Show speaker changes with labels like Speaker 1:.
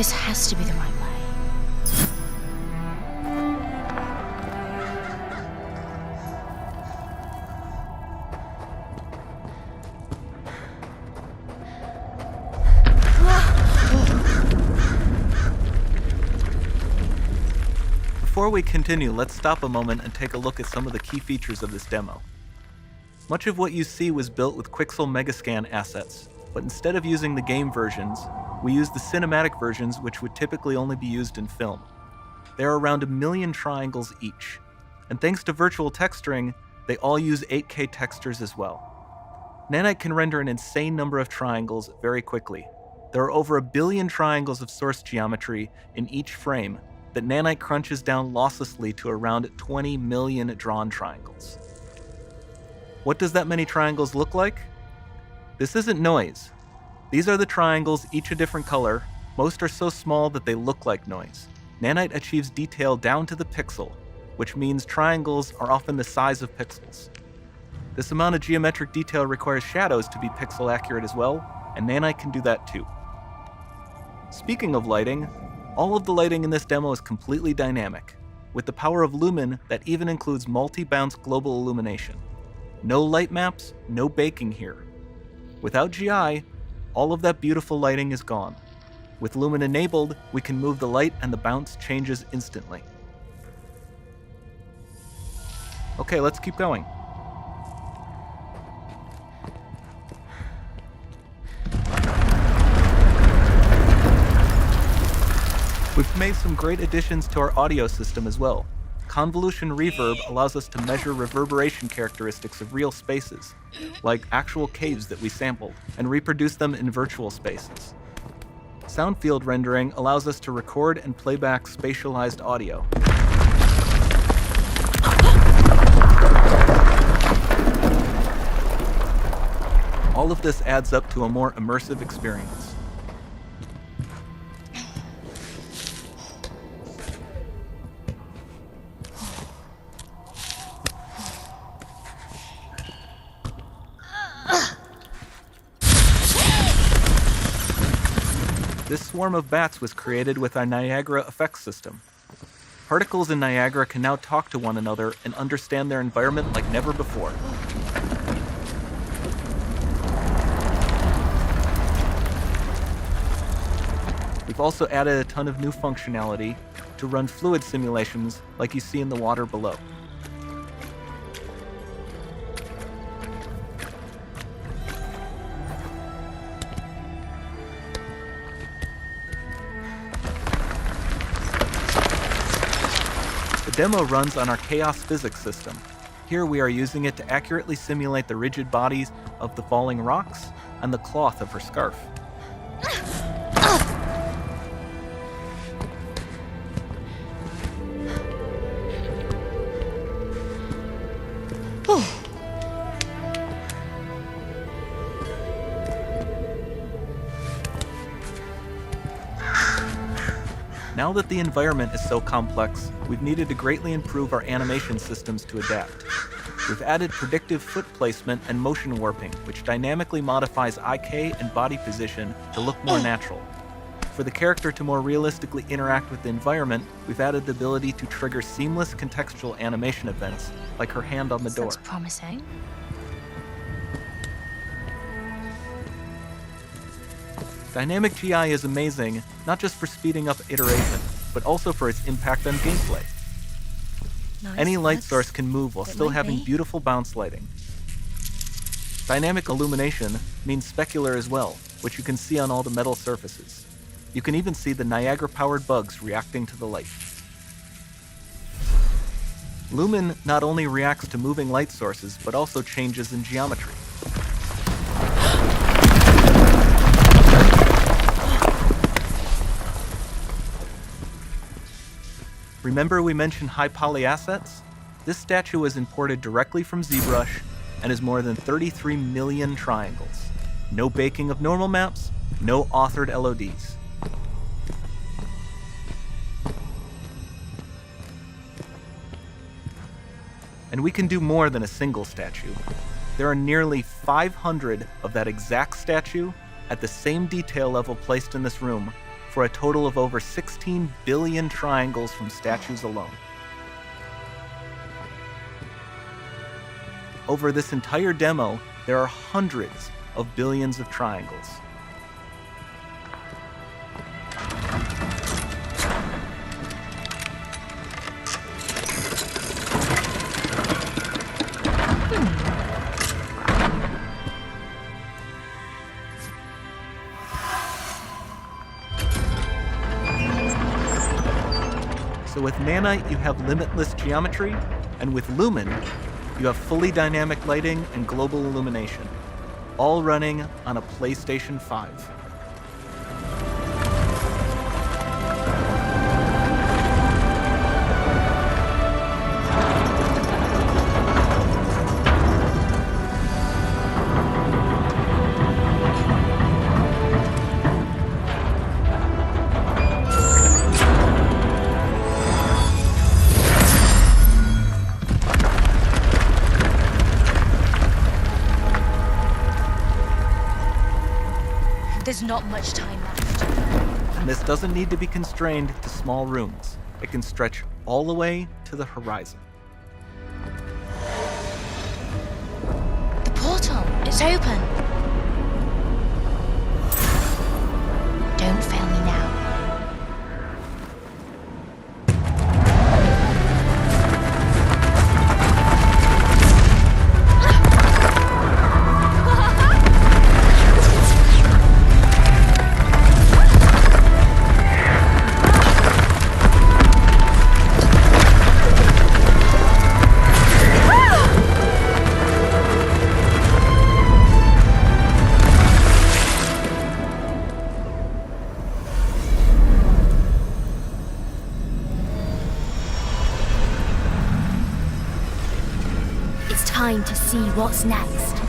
Speaker 1: This has to be the right way.
Speaker 2: Before we continue, let's stop a moment and take a look at some of the key features of this demo. Much of what you see was built with Quixel Megascan assets, but instead of using the game versions, we used the cinematic versions, which would typically only be used in film. There are around 1 million triangles each, and thanks to virtual texturing, they all use 8K textures as well. Nanite can render an insane number of triangles very quickly. There are over 1 billion triangles of source geometry in each frame that Nanite crunches down losslessly to around 20 million drawn triangles. What does that many triangles look like? This isn't noise. These are the triangles, each a different color. Most are so small that they look like noise. Nanite achieves detail down to the pixel, which means triangles are often the size of pixels. This amount of geometric detail requires shadows to be pixel accurate as well, and Nanite can do that too. Speaking of lighting, all of the lighting in this demo is completely dynamic, with the power of Lumen that even includes multi-bounce global illumination. No light maps, no baking here. Without GI, all of that beautiful lighting is gone. With Lumen enabled, we can move the light and the bounce changes instantly. Okay, let's keep going. We've made some great additions to our audio system as well. Convolution reverb allows us to measure reverberation characteristics of real spaces, like actual caves that we sampled, and reproduce them in virtual spaces. Sound field rendering allows us to record and playback spatialized audio. All of this adds up to a more immersive experience. This swarm of bats was created with our Niagara effects system. Particles in Niagara can now talk to one another and understand their environment like never before. We've also added a ton of new functionality to run fluid simulations like you see in the water below. The demo runs on our chaos physics system. Here we are using it to accurately simulate the rigid bodies of the falling rocks and the cloth of her scarf. Now that the environment is so complex, we've needed to greatly improve our animation systems to adapt. We've added predictive foot placement and motion warping, which dynamically modifies IK and body position to look more natural. For the character to more realistically interact with the environment, we've added the ability to trigger seamless contextual animation events, like her hand on the door.
Speaker 1: Looks promising.
Speaker 2: Dynamic GI is amazing, not just for speeding up iteration, but also for its impact on gameplay.
Speaker 1: Nice.
Speaker 2: Any light source can move while still having
Speaker 1: be.
Speaker 2: beautiful bounce lighting. Dynamic illumination means specular as well, which you can see on all the metal surfaces. You can even see the Niagara-powered bugs reacting to the light. Lumen not only reacts to moving light sources, but also changes in geometry. Remember we mentioned high poly assets? This statue was imported directly from ZBrush and is more than 33 million triangles. No baking of normal maps, no authored LODs. And we can do more than a single statue. There are nearly 500 of that exact statue at the same detail level placed in this room for a total of over 16 billion triangles from statues alone. Over this entire demo, there are hundreds of billions of triangles. So with Nanite, you have limitless geometry, and with Lumen, you have fully dynamic lighting and global illumination, all running on a PlayStation 5.
Speaker 1: There's not much time left.
Speaker 2: And this doesn't need to be constrained to small rooms. It can stretch all the way to the horizon.
Speaker 1: The portal, it's open. Don't fail me now.
Speaker 3: It's time to see what's next.